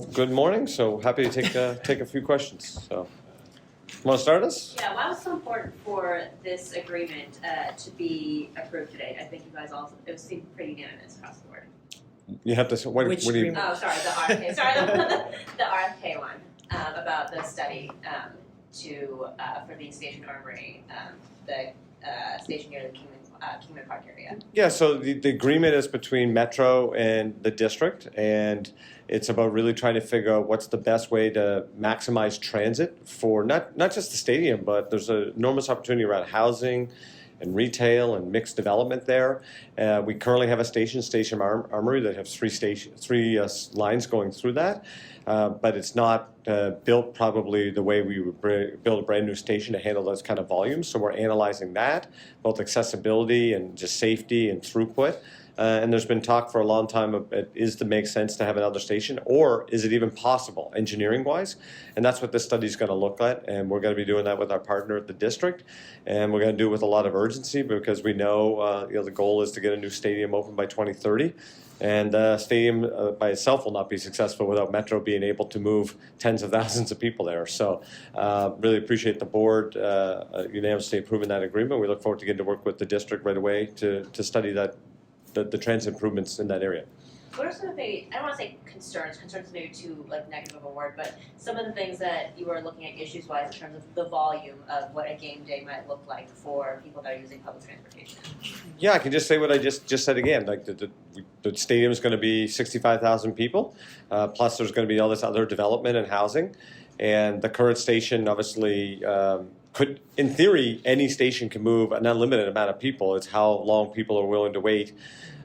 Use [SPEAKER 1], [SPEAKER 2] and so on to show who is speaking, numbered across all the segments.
[SPEAKER 1] Good morning. So happy to take a few questions. So, want to start us?
[SPEAKER 2] Yeah, why was it so important for this agreement to be approved today? I think you guys also, it seemed pretty unanimous across the board.
[SPEAKER 1] You have to. What do you?
[SPEAKER 2] Oh, sorry, the RFK. Sorry, the RFK one about the study for the station armory, the station near the Kingman Park area.
[SPEAKER 1] Yeah. So the agreement is between Metro and the district, and it's about really trying to figure out what's the best way to maximize transit for not just the stadium, but there's an enormous opportunity around housing and retail and mixed development there. We currently have a station armory that has three lines going through that, but it's not built probably the way we would build a brand new station to handle those kind of volumes. So we're analyzing that, both accessibility and just safety and throughput. And there's been talk for a long time of is to make sense to have another station, or is it even possible engineering-wise? And that's what this study is going to look at, and we're going to be doing that with our partner at the district, and we're going to do it with a lot of urgency because we know, the goal is to get a new stadium open by 2030, and the stadium by itself will not be successful without Metro being able to move tens of thousands of people there. So really appreciate the board unanimously approving that agreement. We look forward to getting to work with the district right away to study that. The transit improvements in that area.
[SPEAKER 2] What are some of the, I don't want to say concerns is maybe too negative of a word, but some of the things that you are looking at issues-wise in terms of the volume of what a game day might look like for people that are using public transportation?
[SPEAKER 1] Yeah, I can just say what I just said again. Like the stadium is going to be 65,000 people, plus there's going to be all this other development and housing, and the current station obviously could, in theory, any station can move an unlimited amount of people. It's how long people are willing to wait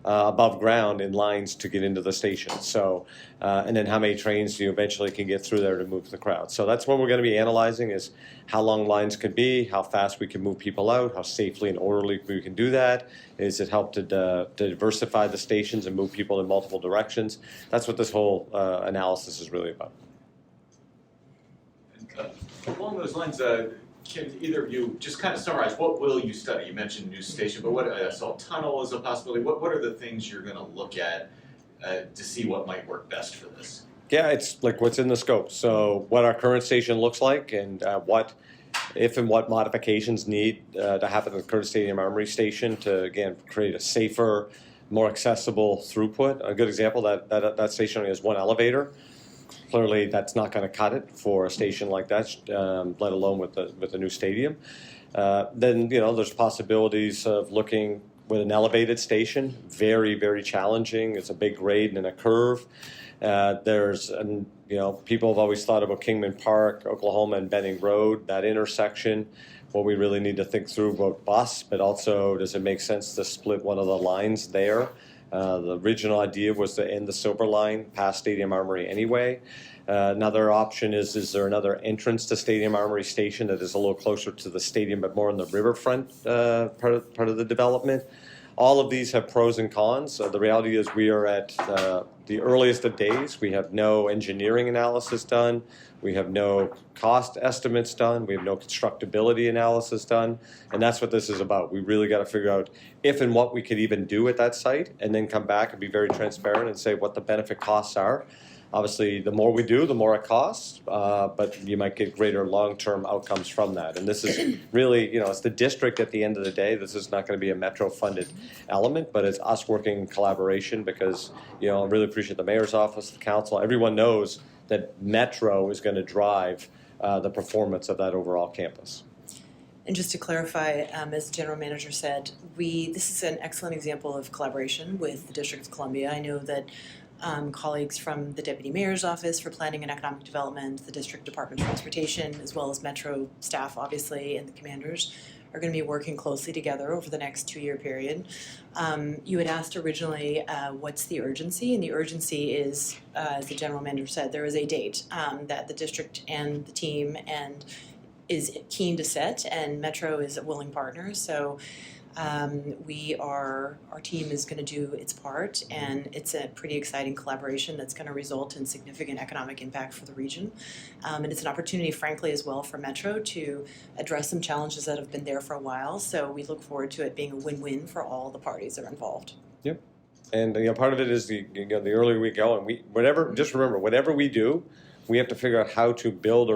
[SPEAKER 1] above ground in lines to get into the station. So, and then how many trains you eventually can get through there to move the crowd. So that's what we're going to be analyzing: is how long lines could be, how fast we can move people out, how safely and orderly we can do that. Is it help to diversify the stations and move people in multiple directions? That's what this whole analysis is really about.
[SPEAKER 3] Along those lines, can either of you just kind of summarize what will you study? You mentioned new station, but what I saw tunnel as a possibility. What are the things you're going to look at to see what might work best for this?
[SPEAKER 1] Yeah, it's like what's in the scope. So what our current station looks like, and what modifications need to happen at the current Stadium Armory station to again create a safer, more accessible throughput. A good example that station only has one elevator. Clearly, that's not going to cut it for a station like that, let alone with the new stadium. Then there's possibilities of looking with an elevated station. Very, very challenging. It's a big grade and a curve. People have always thought about Kingman Park, Oklahoma, and Benning Road, that intersection. What we really need to think through about bus, but also does it make sense to split one of the lines there? The original idea was to end the Silver Line past Stadium Armory anyway. Another option is there another entrance to Stadium Armory Station that is a little closer to the stadium but more on the riverfront part of the development? All of these have pros and cons. The reality is we are at the earliest of days. We have no engineering analysis done. We have no cost estimates done. We have no constructability analysis done. And that's what this is about. We really got to figure out if and what we could even do at that site, and then come back and be very transparent and say what the benefit costs are. Obviously, the more we do, the more it costs, but you might get greater long-term outcomes from that. And this is really, it's the district at the end of the day. This is not going to be a Metro-funded element, but it's us working in collaboration because, I really appreciate the mayor's office, the council. Everyone knows that Metro is going to drive the performance of that overall campus.
[SPEAKER 4] And just to clarify, as the general manager said, this is an excellent example of collaboration with the District of Columbia. I know that colleagues from the Deputy Mayor's Office for Planning and Economic Development, the District Department of Transportation, as well as Metro staff, obviously, and the commanders are going to be working closely together over the next 2-year period. You had asked originally what's the urgency, and the urgency is, as the general manager said, there is a date that the district and the team is keen to set, and Metro is a willing partner. So our team is going to do its part, and it's a pretty exciting collaboration that's going to result in significant economic impact for the region. And it's an opportunity, frankly, as well for Metro to address some challenges that have been there for a while. So we look forward to it being a win-win for all the parties that are involved.
[SPEAKER 1] Yep. And part of it is the earlier we go, and just remember, whatever we do, we have to figure out how to build or